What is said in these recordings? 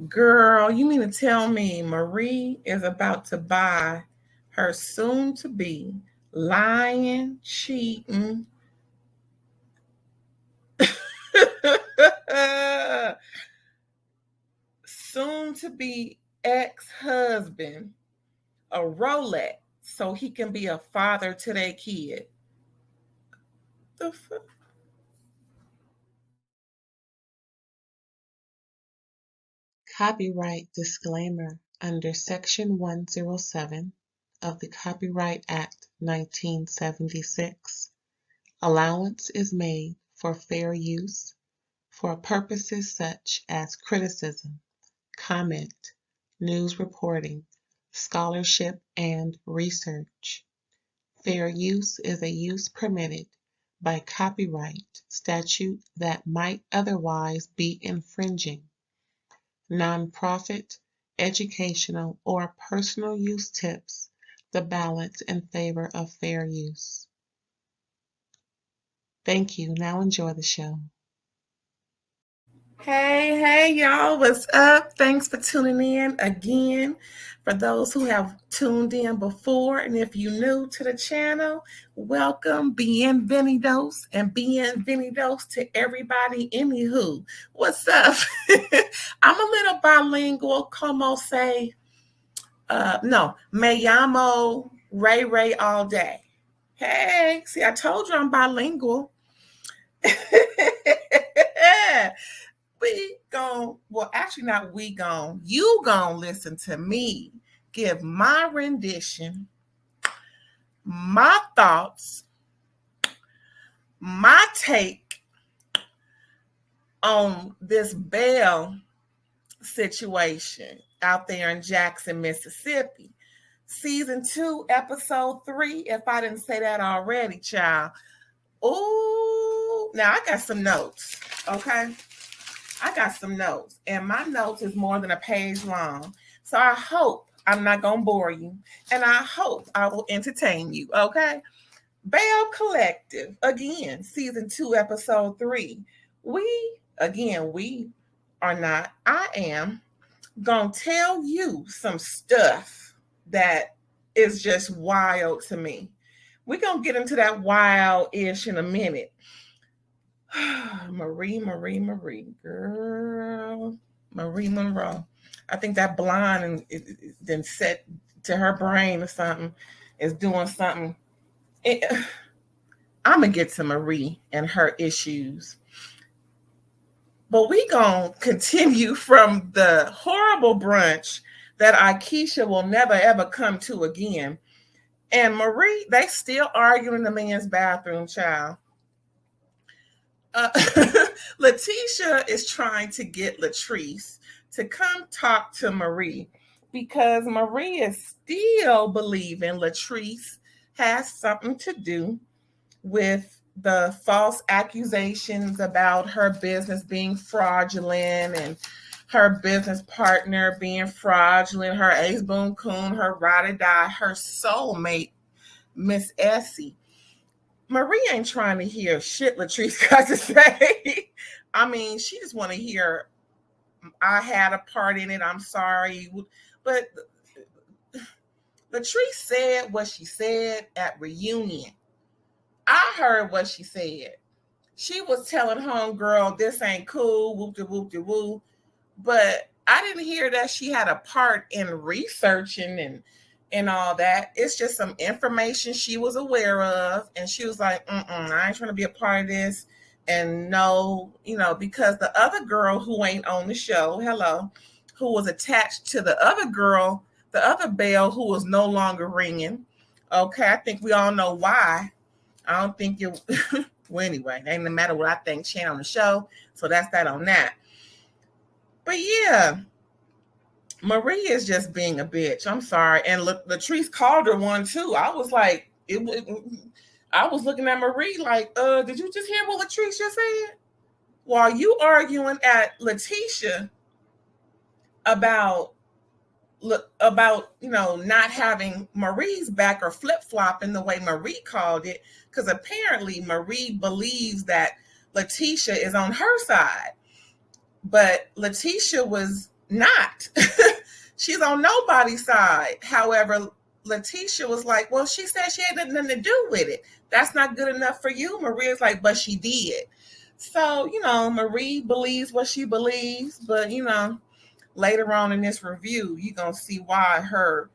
Girl, you mean to tell me Marie is about to buy her soon to be lying, cheating, soon to be ex husband a Rolex so he can be a father to their kid? The fuck? Copyright disclaimer under Section 107 of the Copyright Act 1976. Allowance is made for fair use for purposes such as criticism, comment, news reporting, scholarship, and research. Fair use is a use permitted by copyright statute that might otherwise be infringing. Nonprofit, educational, or personal use tips the balance in favor of fair use. Thank you. Now enjoy the show. Hey, y'all, what's up? Thanks for tuning in again. For those who have tuned in before, and if you're new to the channel, welcome, bienvenidos, and bienvenidos to everybody. Anywho, what's up? I'm a little bilingual, como say, no, me llamo Ray all day. Hey, see, I told you I'm bilingual. We gon' well, actually not we gon', you gon' listen to me give my rendition, my thoughts, my take on this BELLE situation out there in Jackson, Mississippi. Season 2, episode 3, if I didn't say that already, child. Ooh, now I got some notes, okay? I got some notes, and my notes is more than a page long. So I hope I'm not going to bore you, and I hope I will entertain you, okay? BELLE Collective, again, season 2, episode 3. We are not, I am going to tell you some stuff that is just wild to me. We're going to get into that wild-ish in a minute. Marie, girl. Marie Monroe. I think that blonde and then set to her brain or something is doing something. I'm going to get to Marie and her issues. But we going to continue from the horrible brunch that Akeisha will never ever come to again. And Marie, they still arguing in the men's bathroom, child. Letitia is trying to get Latrice to come talk to Marie because Marie is still believing Latrice has something to do with the false accusations about her business being fraudulent and her business partner being fraudulent, her ace boon coon, her ride or die, her soulmate, Miss Essie. Marie ain't trying to hear shit Latrice got to say. I mean, she just want to hear, I had a part in it, I'm sorry. But Latrice said what she said at reunion. I heard what she said. She was telling homegirl, this ain't cool, whoop-de-whoop-de-woo. But I didn't hear that she had a part in researching and all that. It's just some information she was aware of, and she was like, I ain't trying to be a part of this. And no, because the other girl who ain't on the show, hello, who was attached to the other girl, the other bell who was no longer ringing. Okay, I think we all know why. I don't think it well, anyway, it ain't no matter what I think, she ain't on the show. So that's that on that. But yeah, Marie is just being a bitch. I'm sorry. And Latrice called her one too. I was like, I was looking at Marie like, did you just hear what Latrice just said? While you arguing at Letitia about not having Marie's back or flip-flopping the way Marie called it, because apparently Marie believes that Letitia is on her side. But Letitia was not. She's on nobody's side. However, Letitia was like, well, she said she had nothing to do with it. That's not good enough for you. Maria's like, but she did. So, Marie believes what she believes, but later on in this review, you're gonna see why her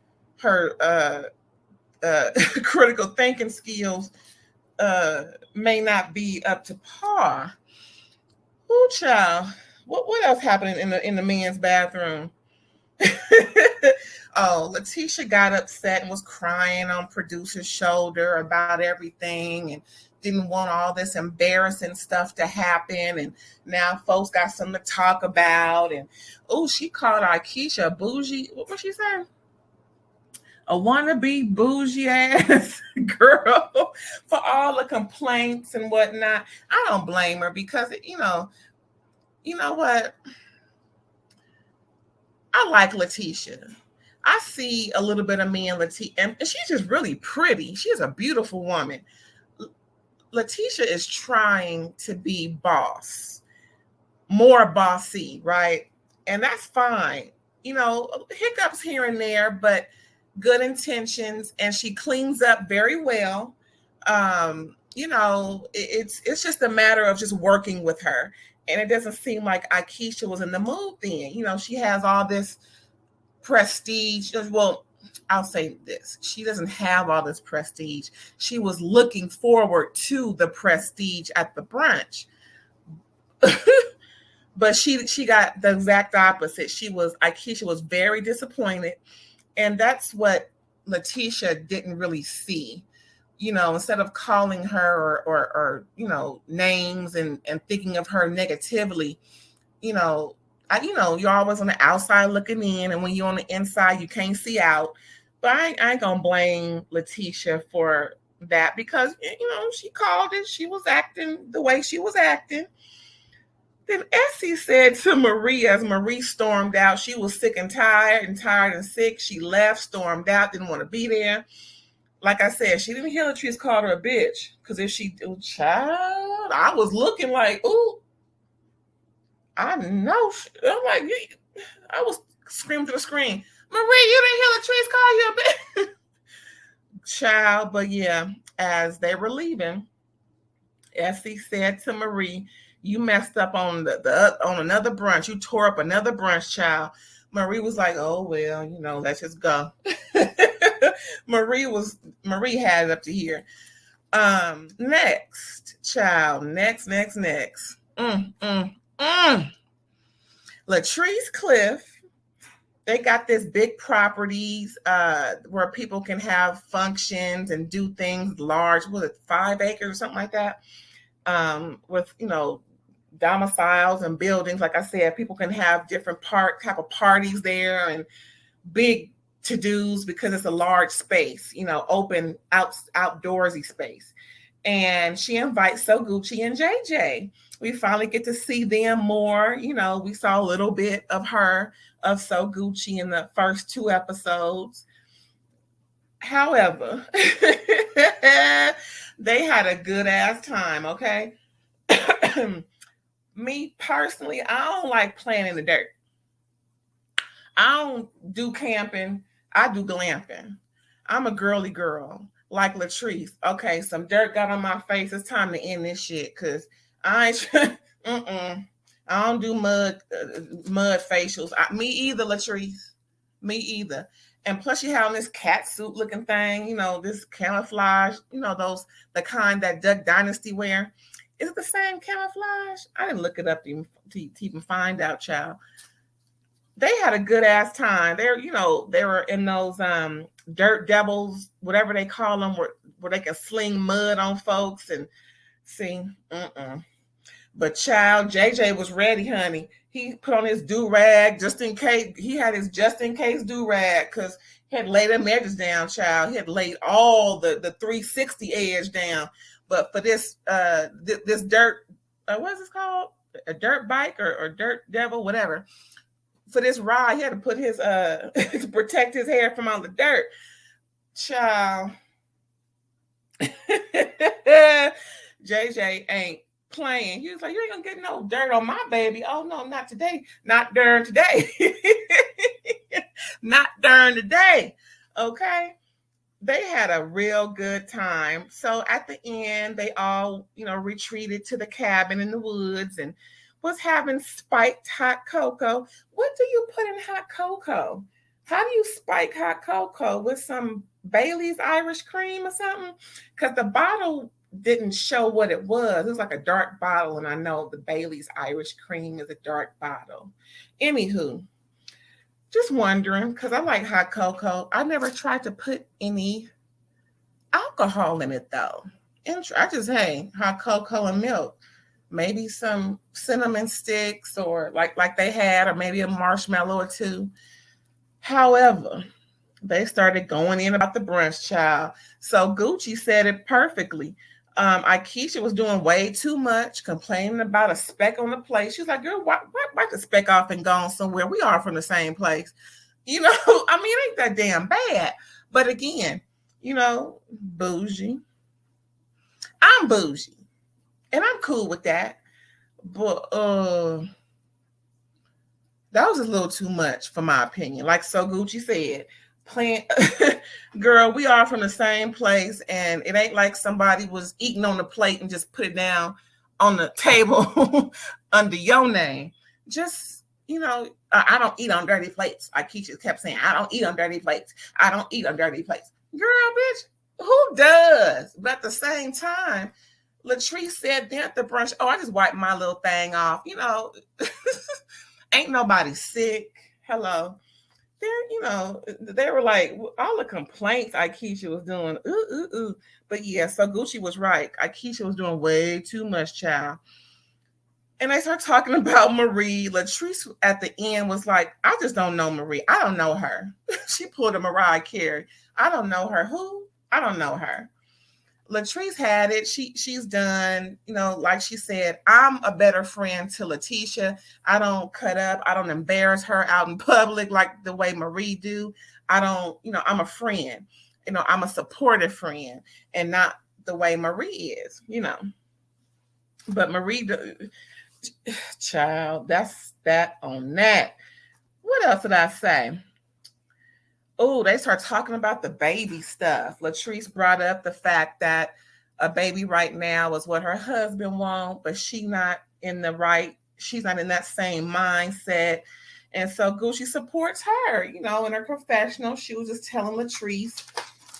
critical thinking skills may not be up to par. Ooh, child. What else happened in the men's bathroom? Oh, Letitia got upset and was crying on producer's shoulder about everything and didn't want all this embarrassing stuff to happen. And now folks got something to talk about. And she called Akeisha a bougie. What she saying? A wannabe bougie ass girl for all the complaints and whatnot. I don't blame her because you know what? I like Letitia. I see a little bit of me in Letitia, and she's just really pretty. She's a beautiful woman. Letitia is trying to be boss, more bossy, right? And that's fine. Hiccups here and there, but good intentions, and she cleans up very well. It's just a matter of just working with her. And it doesn't seem like Akeisha was in the mood then. She has all this prestige. Well, I'll say this. She doesn't have all this prestige. She was looking forward to the prestige at the brunch. But she got the exact opposite. Akeisha was very disappointed. And that's what Letitia didn't really see. Instead of calling her or names and thinking of her negatively, you're always on the outside looking in, and when you're on the inside, you can't see out. But I ain't gonna blame Letitia for that because she called it. She was acting the way she was acting. Then Essie said to Marie, as Marie stormed out, she was sick and tired and sick. She left, stormed out, didn't want to be there. Like I said, she didn't hear Latrice called her a bitch. Because if she, child, I was looking like, ooh, I know. I'm like, I was screaming to the screen, Marie, you didn't hear Latrice call you a bitch. Child, but yeah, as they were leaving, Essie said to Marie, you messed up on on another brunch. You tore up another brunch, child. Marie was like, oh, well, let's just go. Marie had it up to here. Next, child. Next. Latrice Cliff. They got this big properties where people can have functions and do things large. Was it 5 acres or something like that? With domiciles and buildings. Like I said, people can have different type of parties there and big to-dos because it's a large space, open outdoorsy space. And she invites So Gucci and JJ. We finally get to see them more. We saw a little bit of So Gucci in the first 2 episodes. However, they had a good ass time, okay? Me personally, I don't like playing in the dirt. I don't do camping. I do glamping. I'm a girly girl like Latrice. Okay, some dirt got on my face. It's time to end this shit because I ain't. I don't do mud facials. Me either, Latrice. Me either. And plus, you have this cat suit looking thing. This camouflage. The kind that Duck Dynasty wear. Is it the same camouflage? I didn't look it up to even find out, child. They had a good ass time. They were in those dirt devils, whatever they call them, where they can sling mud on folks and see. But child, JJ was ready, honey. He put on his do-rag just in case. He had his just in case do-rag because he had laid them edges down, child. He had laid all the 360 edge down. But for this this dirt, what is this called? A dirt bike or dirt devil, whatever. For this ride, he had to put his to protect his hair from all the dirt. Child. JJ ain't playing. He was like, you ain't gonna get no dirt on my baby. Oh no, not today. Not during today. Not during the day. Okay. They had a real good time. So at the end, they all, retreated to the cabin in the woods and was having spiked hot cocoa. What do you put in hot cocoa? How do you spike hot cocoa? With some Bailey's Irish cream or something? Because the bottle didn't show what it was. It was like a dark bottle, and I know the Bailey's Irish cream is a dark bottle. Anywho, just wondering, because I like hot cocoa. I never tried to put any alcohol in it though. I just, hey, hot cocoa and milk. Maybe some cinnamon sticks or like they had, or maybe a marshmallow or two. However, they started going in about the brunch, child. So Gucci said it perfectly. Akeisha was doing way too much, complaining about a speck on the plate. She was like, girl, why the speck off and gone somewhere? We are from the same place. I mean, it ain't that damn bad. But again, bougie. I'm bougie. And I'm cool with that. But that was a little too much for my opinion. Like So Gucci said, girl, we are from the same place, and it ain't like somebody was eating on the plate and just put it down on the table under your name. Just, I don't eat on dirty plates. Akeisha kept saying, I don't eat on dirty plates. I don't eat on dirty plates. Girl, bitch, who does? But at the same time, Latrice said then at the brunch, oh, I just wiped my little thing off. Ain't nobody sick. Hello. They were like, all the complaints Akeisha was doing. But yeah, so Gucci was right. Akeisha was doing way too much, child. And they start talking about Marie. Latrice at the end was like, I just don't know Marie. I don't know her. She pulled a Mariah Carey. I don't know her. Who? I don't know her. Latrice had it. She's done, like she said, I'm a better friend to Letitia. I don't cut up. I don't embarrass her out in public like the way Marie do. I don't, I'm a friend. I'm a supportive friend, and not the way Marie is, But Marie, child, that's that on that. What else did I say? Oh, they start talking about the baby stuff. Latrice brought up the fact that a baby right now is what her husband wants, but she's not in that same mindset. And so Gucci supports her, in her professional. She was just telling Latrice,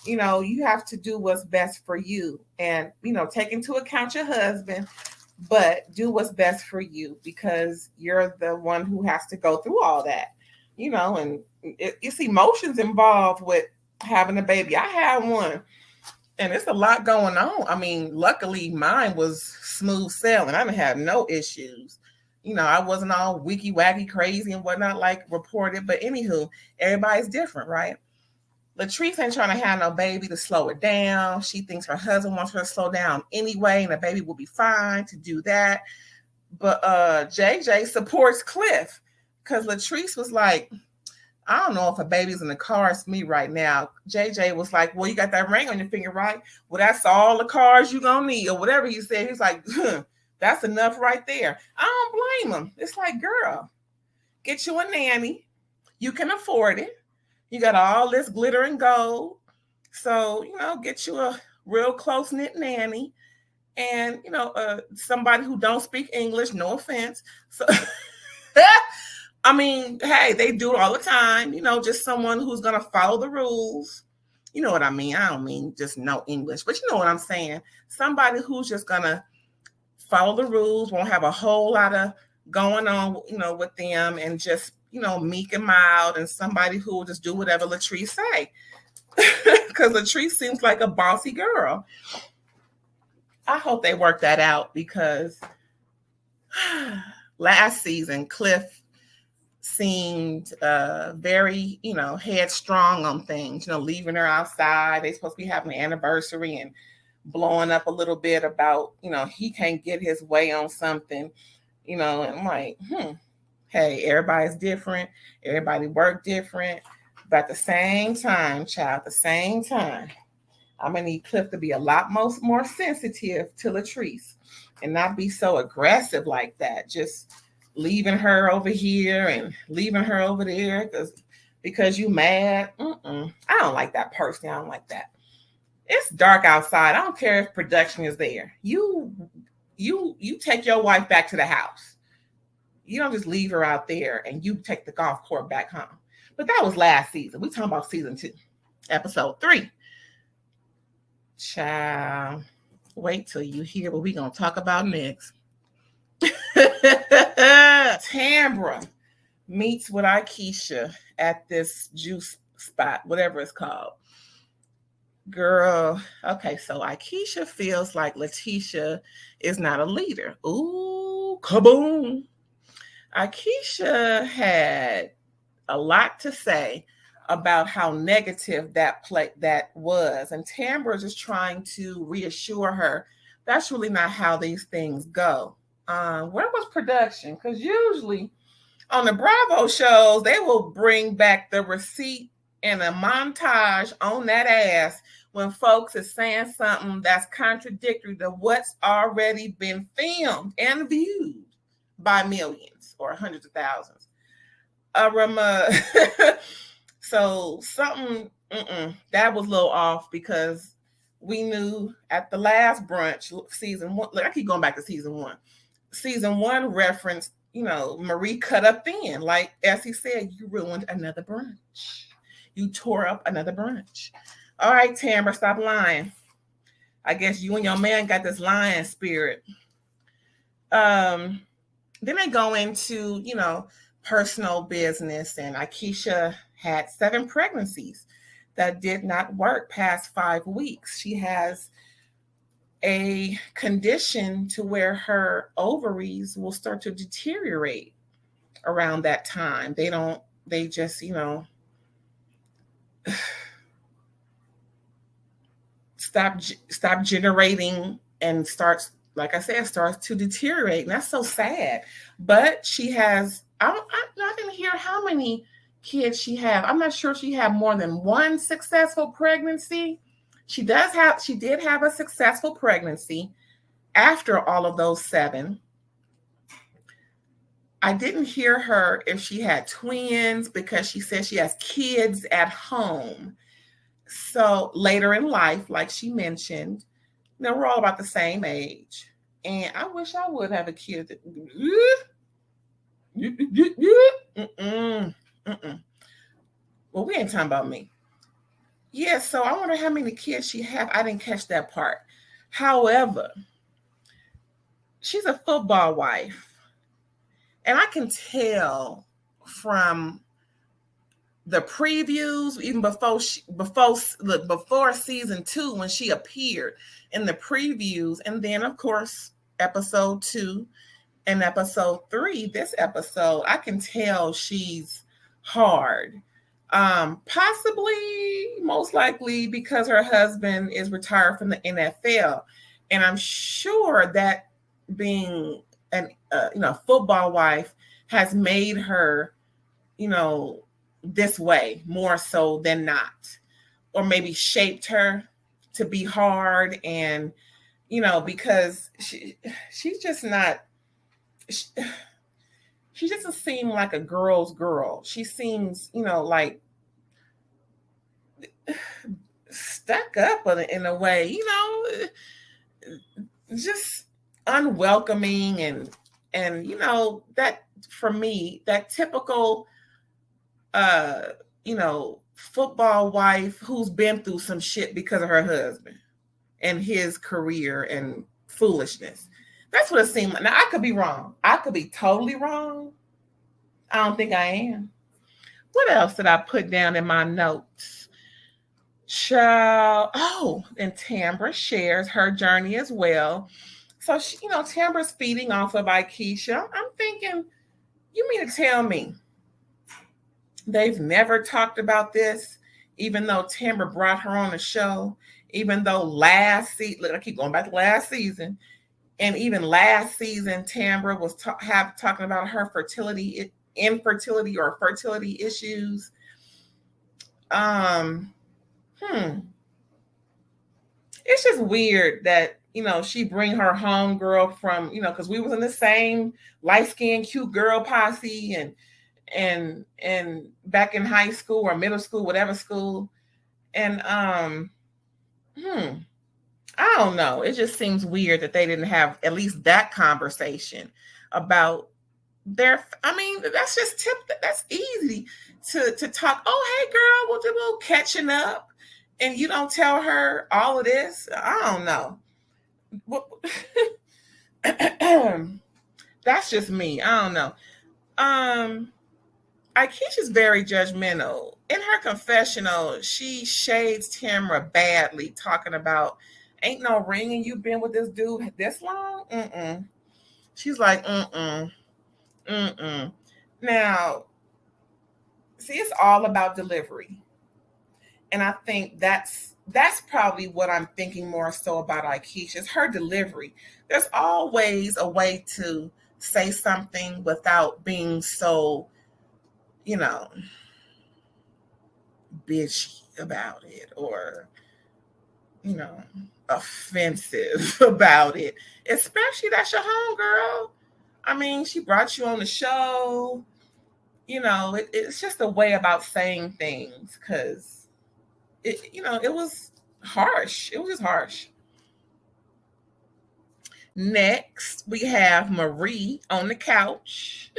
you have to do what's best for you, and, take into account your husband, but do what's best for you, because you're the one who has to go through all that, and it's emotions involved with having a baby. I had one, and it's a lot going on. I mean, luckily mine was smooth sailing. I didn't have no issues. I wasn't all wiki wacky crazy and whatnot like reported. But anywho, everybody's different, right? Latrice ain't trying to have no baby to slow it down. She thinks her husband wants her to slow down anyway, and the baby will be fine to do that. But JJ supports Cliff, because Latrice was like, I don't know if a baby's in the cards me right now. JJ was like, well, you got that ring on your finger, right? Well, that's all the cars you gonna need, or whatever he said. He's like, that's enough right there. I don't blame him. It's like, girl, get you a nanny. You can afford it. You got all this glitter and gold. So, get you a real close-knit nanny, and, somebody who don't speak English, no offense. So I mean, hey, they do it all the time, just someone who's going to follow the rules. You know what I mean? I don't mean just no English, but you know what I'm saying? Somebody who's just going to follow the rules, won't have a whole lot of going on, with them, and just, meek and mild, and somebody who will just do whatever Latrice say. Because Latrice seems like a bossy girl. I hope they work that out, because last season, Cliff seemed very, headstrong on things, leaving her outside. They're supposed to be having an anniversary and blowing up a little bit about, he can't get his way on something, and I'm like, hey, everybody's different. Everybody work different. But at the same time, child, at the same time, I'm going to need Cliff to be a lot more sensitive to Latrice. and not be so aggressive like that. Just leaving her over here and leaving her over there because you mad. I don't like that personally. I don't like that. It's dark outside. I don't care if production is there. You take your wife back to the house. You don't just leave her out there and you take the golf court back home. But that was last season. We talking about season 2, episode 3. Child, wait till you hear what we gonna talk about next. Tambra meets with Akeisha at this juice spot, whatever it's called. Girl, okay, so Akeisha feels like Letitia is not a leader. Ooh, kaboom. Akeisha had a lot to say about how negative that was, and Tambra is just trying to reassure her that's really not how these things go. Where was production? Because usually on the Bravo shows, they will bring back the receipt and a montage on that ass when folks is saying something that's contradictory to what's already been filmed and viewed by millions or hundreds of thousands. So something that was a little off, because we knew at the last brunch, season 1, I keep going back to season 1. Season 1 referenced, Marie cut up thin. Like Essie said, you ruined another brunch. You tore up another brunch. All right, Tambra, stop lying. I guess you and your man got this lying spirit. Then they go into, personal business, and Akeisha had 7 pregnancies that did not work past 5 weeks. She has a condition to where her ovaries will start to deteriorate around that time. They just, stop generating and starts, like I said, starts to deteriorate. And that's so sad. But she has, I didn't hear how many kids she had. I'm not sure she had more than one successful pregnancy. She did have a successful pregnancy after all of those 7. I didn't hear her if she had twins, because she said she has kids at home. So later in life, like she mentioned, we're all about the same age. And I wish I would have a kid. Well, we ain't talking about me. Yeah, so I wonder how many kids she have. I didn't catch that part. However, she's a football wife. And I can tell from the previews, even before season 2, when she appeared in the previews, and then of course episode 2 and episode 3, this episode, I can tell she's hard. Possibly, most likely, because her husband is retired from the NFL, and I'm sure that being a football wife has made her, this way more so than not, or maybe shaped her to be hard. And because she's just not, she doesn't seem like a girl's girl. She seems like stuck up in a way, just unwelcoming, and that, for me, that typical football wife who's been through some shit because of her husband and his career and foolishness. That's what it seemed like. Now, I could be wrong. I could be totally wrong. I don't think I am. What else did I put down in my notes? And Tambra shares her journey as well. So, Tambra's feeding off of Akeisha. I'm thinking, you mean to tell me they've never talked about this, even though Tambra brought her on the show, even though last season, I keep going back to last season, and even last season, Tambra was talking about her infertility or fertility issues. It's just weird that, she bring her homegirl from, because we was in the same light-skinned cute girl posse, and back in high school or middle school, whatever school. And I don't know. It just seems weird that they didn't have at least that conversation about I mean, that's just that's easy to talk. Oh, hey girl, we'll do a little catching up. And you don't tell her all of this. I don't know. That's just me. I don't know. Akeisha's very judgmental. In her confessional, she shades Tamara badly, talking about ain't no ring and you been with this dude this long? Mm-mm. She's like, mm-mm. Mm-mm. Now, see, it's all about delivery. And I think that's probably what I'm thinking more so about Akeisha, is her delivery. There's always a way to say something without being so, bitchy about it, or, offensive about it. Especially that's your homegirl. I mean, she brought you on the show. It's just a way about saying things, because it was harsh. It was just harsh. Next, we have Marie on the couch.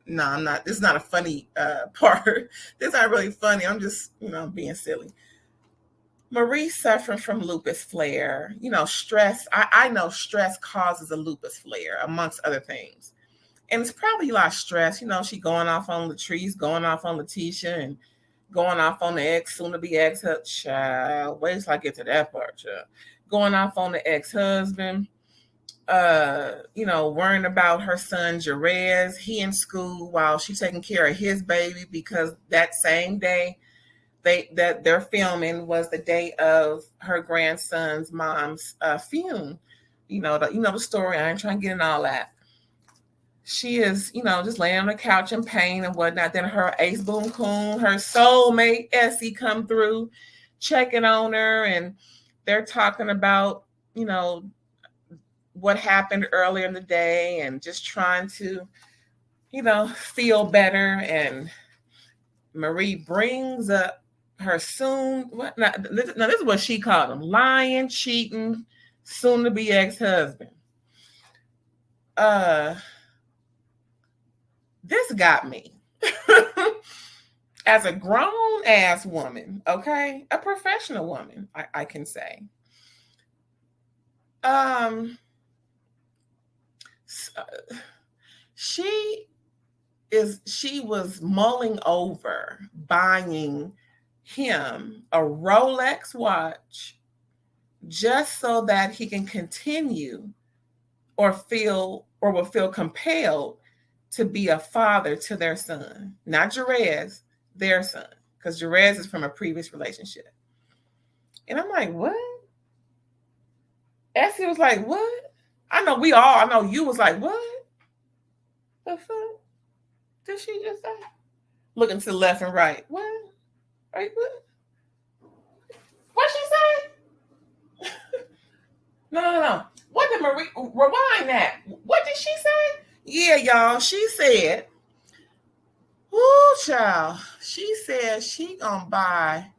No, I'm not. This is not a funny part. This is not really funny. I'm just, being silly. Marie suffering from lupus flare. Stress. I know stress causes a lupus flare, amongst other things. And it's probably a lot of stress. She going off on Latrice, going off on Letitia, and going off on the ex, soon to be ex. Child, wait till I get to that part, child. Going off on the ex-husband. Worrying about her son Jerez. He in school while she's taking care of his baby, because that same day that they're filming was the day of her grandson's mom's funeral. The story. I ain't trying to get in all that. She is, just laying on the couch in pain and whatnot. Then her ace boon coon, her soulmate Essie, come through, checking on her, and they're talking about, what happened earlier in the day, and just trying to, feel better. And Marie brings up her soon. Now, this is what she called him: lying, cheating, soon to be ex-husband. This got me. As a grown ass woman, okay, a professional woman, I can say. She was mulling over buying him a Rolex watch just so that he can continue or will feel compelled to be a father to their son. Not Jerez, their son, because Jerez is from a previous relationship. And I'm like, what? Essie was like, what? I know you was like, what? The fuck did she just say? Looking to the left and right. What? Right, what? What she say? No. What did Marie, rewind that? What did she say? Yeah, y'all. She said, "Ooh, child." She said she gonna buy.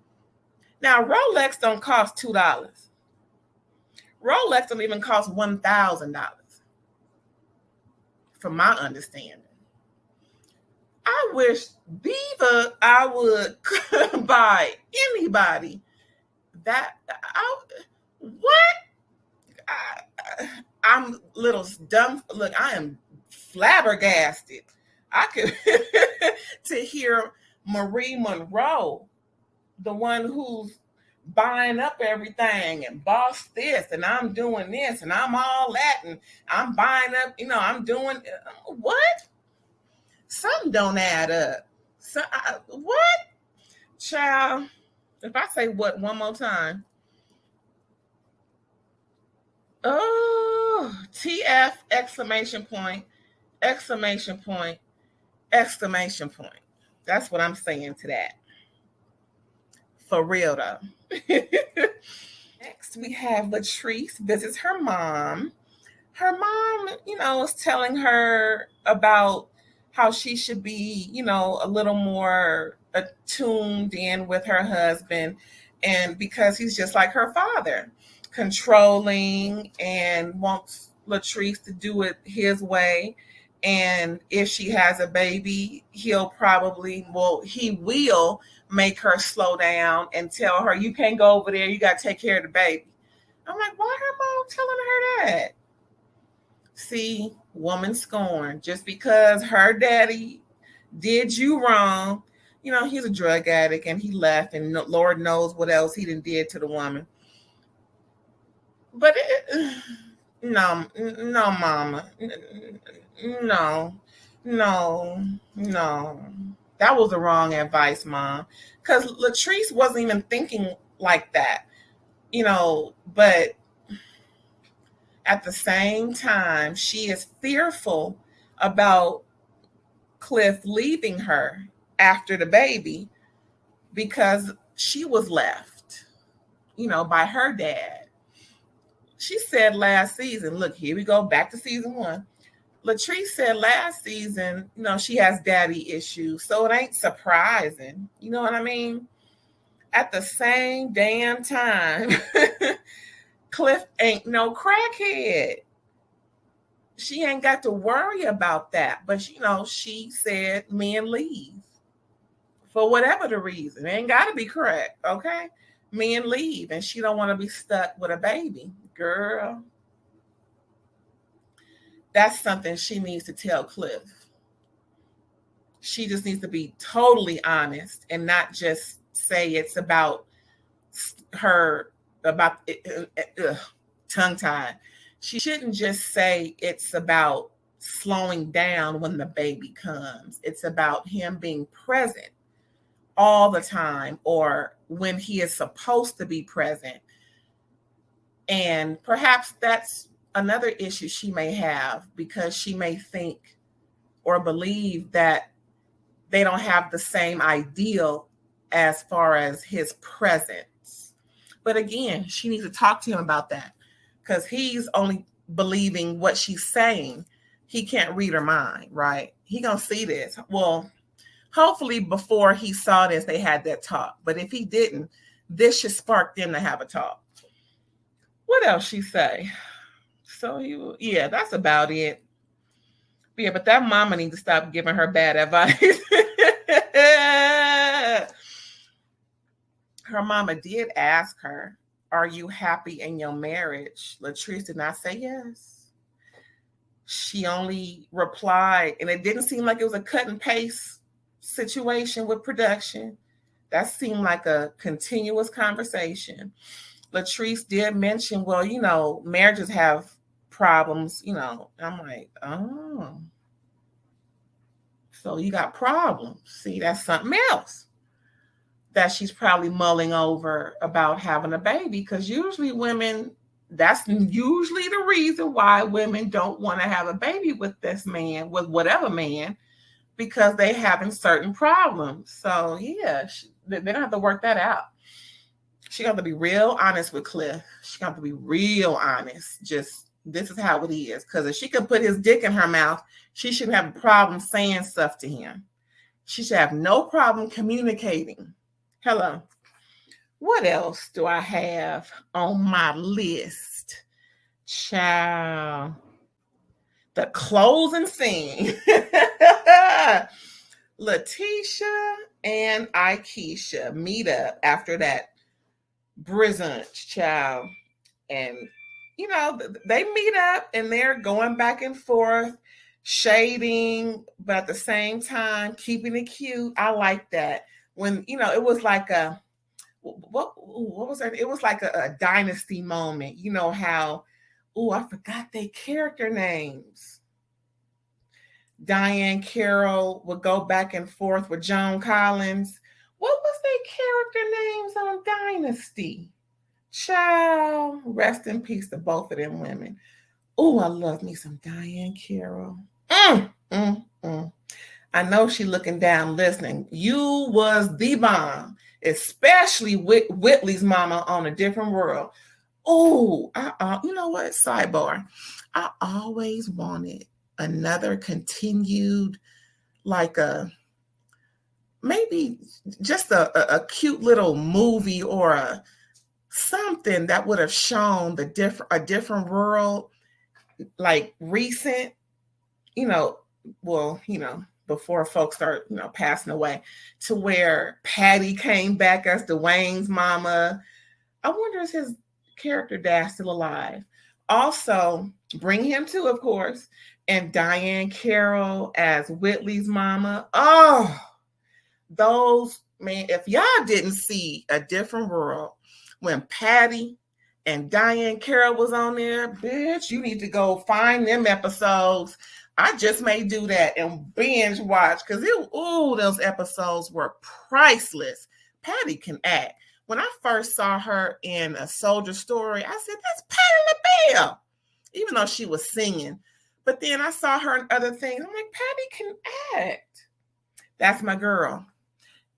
Now Rolex don't cost $2. Rolex don't even cost $1,000, from my understanding. I wish Diva I would buy anybody that. What? I'm little dumb. Look, I am flabbergasted. I could to hear Marie Monroe, the one who's buying up everything and boss this, and I'm doing this, and I'm all that, and I'm buying up, I'm doing what? Something don't add up. So what? Child, if I say what one more time. Oh, TF, exclamation point, exclamation point, exclamation point. That's what I'm saying to that. For real though. Next, we have Latrice visits her mom. Her mom, is telling her about how she should be, a little more attuned in with her husband. And because he's just like her father, controlling and wants Latrice to do it his way. And if she has a baby, he will make her slow down and tell her, you can't go over there, you got to take care of the baby. I'm like, why her mom telling her that? See, woman scorn. Just because her daddy did you wrong, he's a drug addict and he left, and Lord knows what else he did to the woman. But no, mama, no. That was the wrong advice, mom. Because Latrice wasn't even thinking like that, but at the same time, she is fearful about Cliff leaving her after the baby because she was left, by her dad. She said last season, look, here we go back to season 1. Latrice said last season, she has daddy issues, so it ain't surprising. You know what I mean? At the same damn time, Cliff ain't no crackhead. She ain't got to worry about that. But, she said men leave for whatever the reason. It ain't got to be correct, okay? Men leave, and she don't want to be stuck with a baby. Girl, that's something she needs to tell Cliff. She just needs to be totally honest and not just say it's about her, tongue-tied. She shouldn't just say it's about slowing down when the baby comes. It's about him being present all the time, or when he is supposed to be present. And perhaps that's another issue she may have, because she may think or believe that they don't have the same ideal as far as his presence. But again, she needs to talk to him about that, because he's only believing what she's saying. He can't read her mind, right? He gonna see this. Well, hopefully before he saw this, they had that talk. But if he didn't, this should spark them to have a talk. What else she say? So that's about it. Yeah, but that mama needs to stop giving her bad advice. Her mama did ask her, are you happy in your marriage? Latrice did not say yes. She only replied, and it didn't seem like it was a cut and paste situation with production. That seemed like a continuous conversation. Latrice did mention, well, marriages have problems, I'm like, oh, so you got problems. See, that's something else that she's probably mulling over about having a baby, because usually that's usually the reason why women don't want to have a baby with this man, with whatever man, because they having certain problems. So yeah, they're gonna have to work that out. She got to be real honest with Cliff. She got to be real honest. Just, this is how it is. Because if she could put his dick in her mouth, she shouldn't have a problem saying stuff to him. She should have no problem communicating. Hello. What else do I have on my list? Child. The closing scene. Letitia and Aikisha meet up after that brisance, child. And, they meet up and they're going back and forth, shading, but at the same time, keeping it cute. I like that. When, it was like what was that? It was like a dynasty moment. You know how, I forgot their character names. Diane Carroll would go back and forth with Joan Collins. What was their character names on Dynasty? Child, rest in peace to both of them women. Oh, I love me some Diane Carroll. I know she looking down, listening. You was the bomb, especially Whitley's mama on A Different World. Oh, you know what? Sidebar. I always wanted another continued, like maybe just a cute little movie or something that would have shown a different world, like recent, you know, well, before folks start, passing away, to where Patty came back as Dwayne's mama. I wonder is his character dad still alive? Also, bring him too, of course, and Diane Carroll as Whitley's mama. Oh, those, man, if y'all didn't see A Different World when Patty and Diane Carroll was on there, bitch, you need to go find them episodes. I just may do that and binge watch because those episodes were priceless. Patty can act. When I first saw her in A Soldier Story, I said, that's Patty LaBelle, even though she was singing. But then I saw her in other things. I'm like, Patty can act. That's my girl.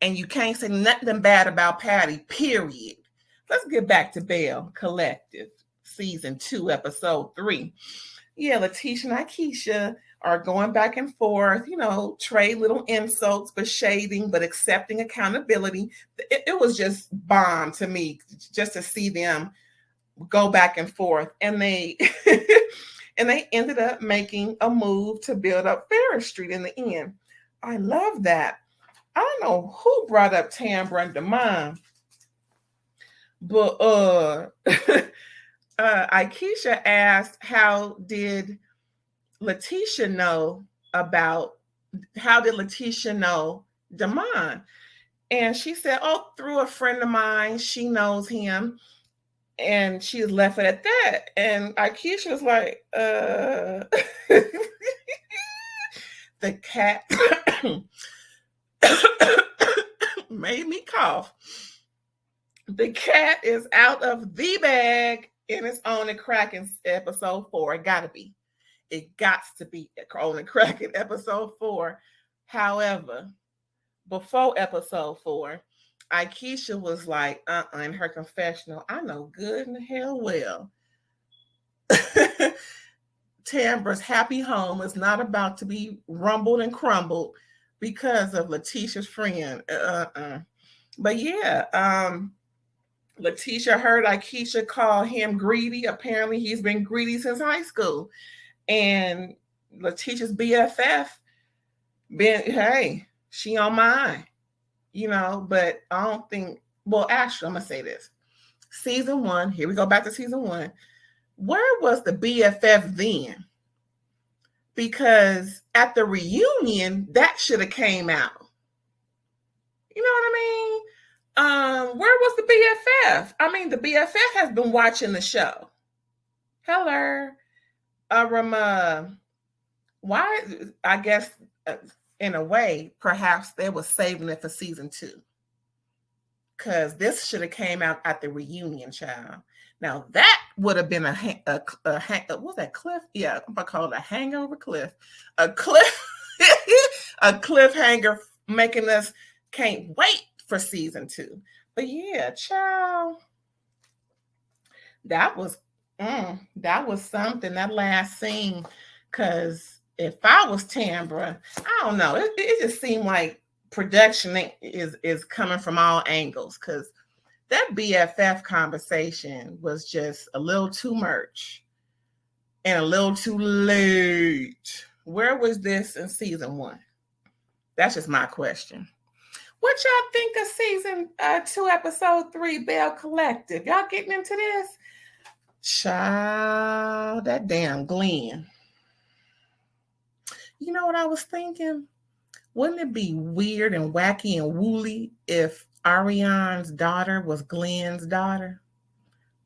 And you can't say nothing bad about Patty, period. Let's get back to BELLE Collective, Season 2, Episode 3. Yeah, Letitia and Akeisha are going back and forth, trade little insults, but shading, but accepting accountability. It was just bomb to me just to see them go back and forth. And they and they ended up making a move to build up Ferris Street in the end. I love that. I don't know who brought up Tambra and Demond, but Akeisha asked, how did Letitia know Demond? And she said, oh, through a friend of mine, she knows him. And she left it at that. And Akeisha was like, the cat made me cough. The cat is out of the bag and it's on and cracking episode 4. It got to be on and cracking episode 4. However, before episode 4, Akeisha was like, in her confessional, I know good and hell well Tambra's happy home is not about to be rumbled and crumbled because of Letitia's friend. But yeah, Letitia heard Akeisha call him greedy. Apparently he's been greedy since high school. And Letitia's BFF hey, she on mine, but I don't think, well, actually, I'm going to say this. Season 1, here we go back to season 1. Where was the BFF then? Because at the reunion, that should have came out. You know what I mean? Where was the BFF? I mean, the BFF has been watching the show. Hello. Why? I guess in a way, perhaps they were saving it for season 2. Because this should have came out at the reunion, child. Now that would have been what was that, cliff? Yeah, I'm gonna call it a hangover cliff. A cliffhanger, making us can't wait for season 2. But yeah, child, that was something, that last scene. Because if I was Tambra, I don't know, it just seemed like production is coming from all angles, because that BFF conversation was just a little too much and a little too late. Where was this in season 1? That's just my question. What y'all think of season 2, episode 3, BELLE Collective? Y'all getting into this? Child, that damn Glenn. You know what I was thinking? Wouldn't it be weird and wacky and woolly if Ariane's daughter was Glenn's daughter?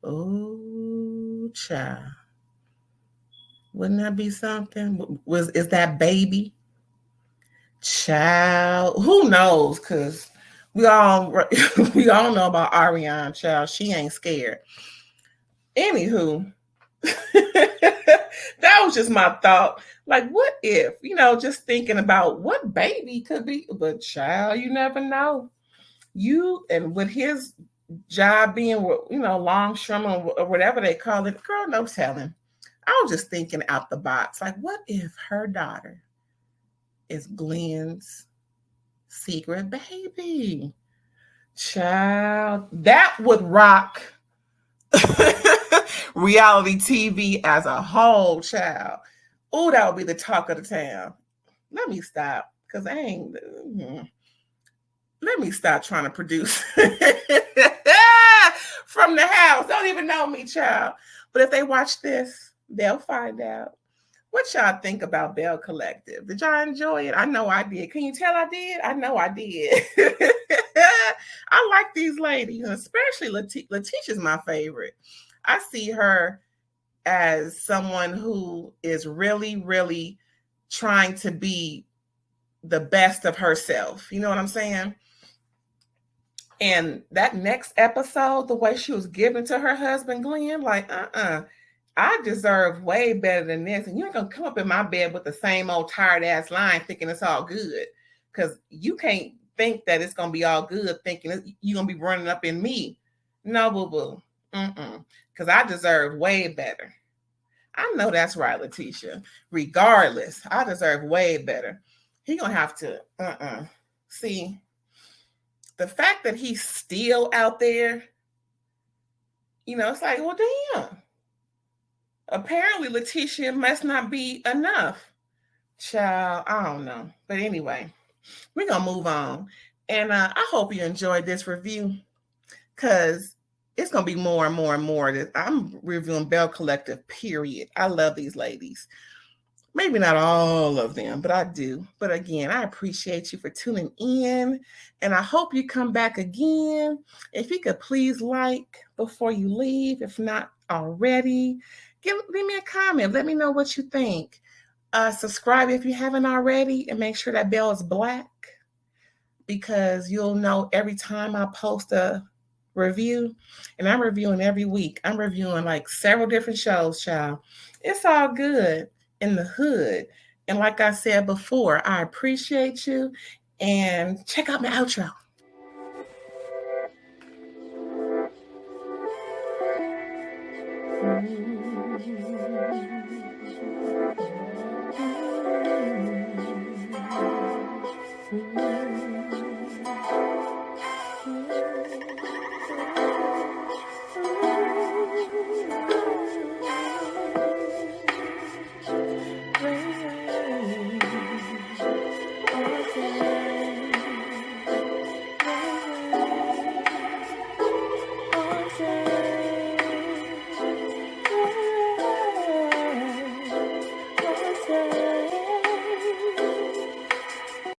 Oh, child. Wouldn't that be something? Is that baby? Child, who knows? Because we all know about Ariane, child. She ain't scared. Anywho, that was just my thought. Like, what if, just thinking about what baby could be, but child, you never know. And with his job being, longshoreman or whatever they call it. Girl, no telling. I was just thinking out the box. Like, what if her daughter is Glenn's secret baby? Child, that would rock reality TV as a whole, child. Oh, that would be the talk of the town. Let me stop, because I ain't. Let me stop trying to produce from the house. Don't even know me, child. But if they watch this, they'll find out. What y'all think about Belle Collective? Did y'all enjoy it? I know I did. Can you tell I did? I know I did. I like these ladies, especially Letitia's my favorite. I see her as someone who is really, really trying to be the best of herself. You know what I'm saying? And that next episode, the way she was giving to her husband, Glenn, like, I deserve way better than this. And you ain't going to come up in my bed with the same old tired ass line thinking it's all good. Because you can't think that it's going to be all good thinking you're going to be running up in me. No, boo-boo. Because I deserve way better. I know that's right, Letitia. Regardless, I deserve way better. He going to have to, See, the fact that he's still out there, it's like, well, damn. Apparently, Letitia must not be enough. Child, I don't know. But anyway, we're going to move on. And I hope you enjoyed this review, because it's going to be more and more and more. I'm reviewing Belle Collective, period. I love these ladies. Maybe not all of them, but I do. But again, I appreciate you for tuning in, and I hope you come back again. If you could please like before you leave, if not already, leave me a comment. Let me know what you think. Subscribe if you haven't already, and make sure that bell is black, because you'll know every time I post a review. And I'm reviewing every week. I'm reviewing like several different shows, child. It's all good in the hood. And like I said before, I appreciate you. And check out my outro.